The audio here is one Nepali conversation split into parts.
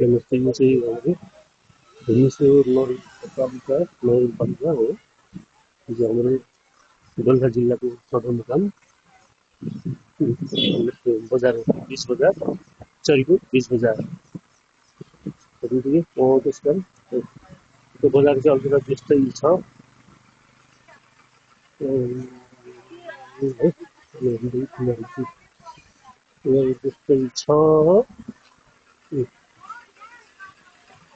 हेर्नुहोस् यो चाहिँ हाम्रो भुवनेश्वर नगरपालिका हो। यो चाहिँ हाम्रो दोलखा जिल्लाको सदरमुकाम बजार 20 बजार चरीको 20 बजार त्यसका त्यो बजार चाहिँ अलिकति त्यस्तै छ त्यस्तै छ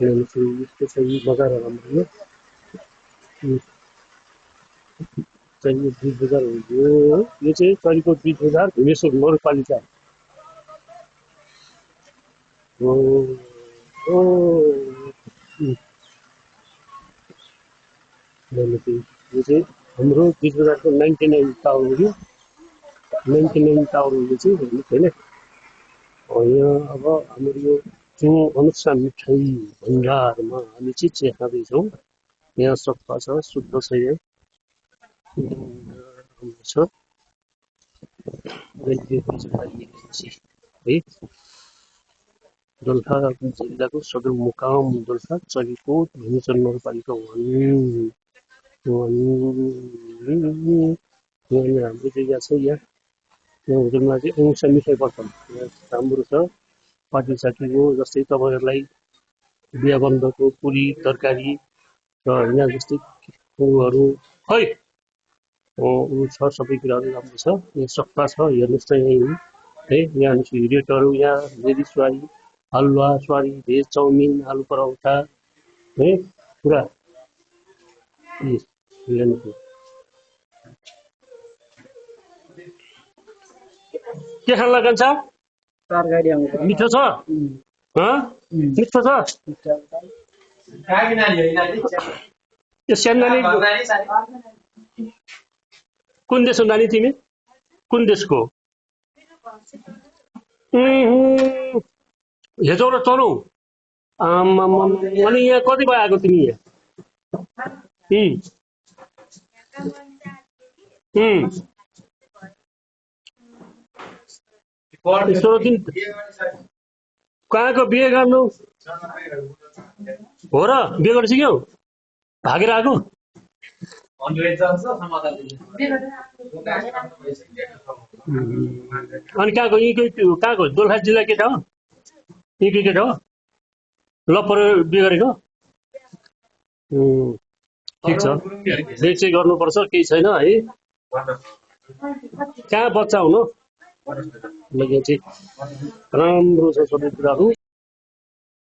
यस्तो छ यी बजारहरू हाम्रो चरीको 20 बजार हो यो चाहिँ चरीको 20 बजार भुवनेश्वर नगरपालिका हो। यो चाहिँ हाम्रो 20 बजारको 99 टावर हो। यो 99 टावर हो यो चाहिँ हेर्नुहोस् होइन। यहाँ अब हाम्रो यो जुन अनुष्ठा मिठाई भण्डारमा हामी चाहिँ चिया खाँदैछौँ। यहाँ सफा छ, शुद्ध छ, यहाँ छ है। दोलखा जिल्लाको सदरमुकाम दोलखा चरीको भुवनेश्वर नगरपालिका 1 यहाँनिर हाम्रो जग्गा छ। यहाँ होटलमा चाहिँ अनुष्ठा मिठाई पर्छ। यहाँ राम्रो छ, पार्टी सार्टीको जस्तै तपाईँहरूलाई बिहा बन्धको पुरी तरकारी र यहाँ जस्तै उहरू खै छ, सबै कुराहरू राम्रो छ। यहाँ सफा छ, हेर्नुहोस् त यहीँ है। यहाँ रेटहरू यहाँ भेरी स्वारी, हलुवा स्वारी, भेज चाउमिन, आलु पराठा है पुरा के खान लाग्छ? मिठो छ? मिठो छ? यो सानो कुन देशको नानी तिमी? कुन देशको? हेजौ र चरौ? अनि यहाँ कति भयो आएको तिमी यहाँ? कहाँको बिहे गर्नु हो र? बिहे गरिसक्यौ? भागेर आएको? अनि कहाँको? कहाँको? दोलखा जिल्ला केटा हो? यहीँकै केटा हो? लपर बिहे गरेको? ठिक छ, बिहे चाहिँ गर्नुपर्छ, केही छैन है। कहाँ बच्चा हुनु? यहाँ चाहिँ राम्रो छ सबै कुराहरू।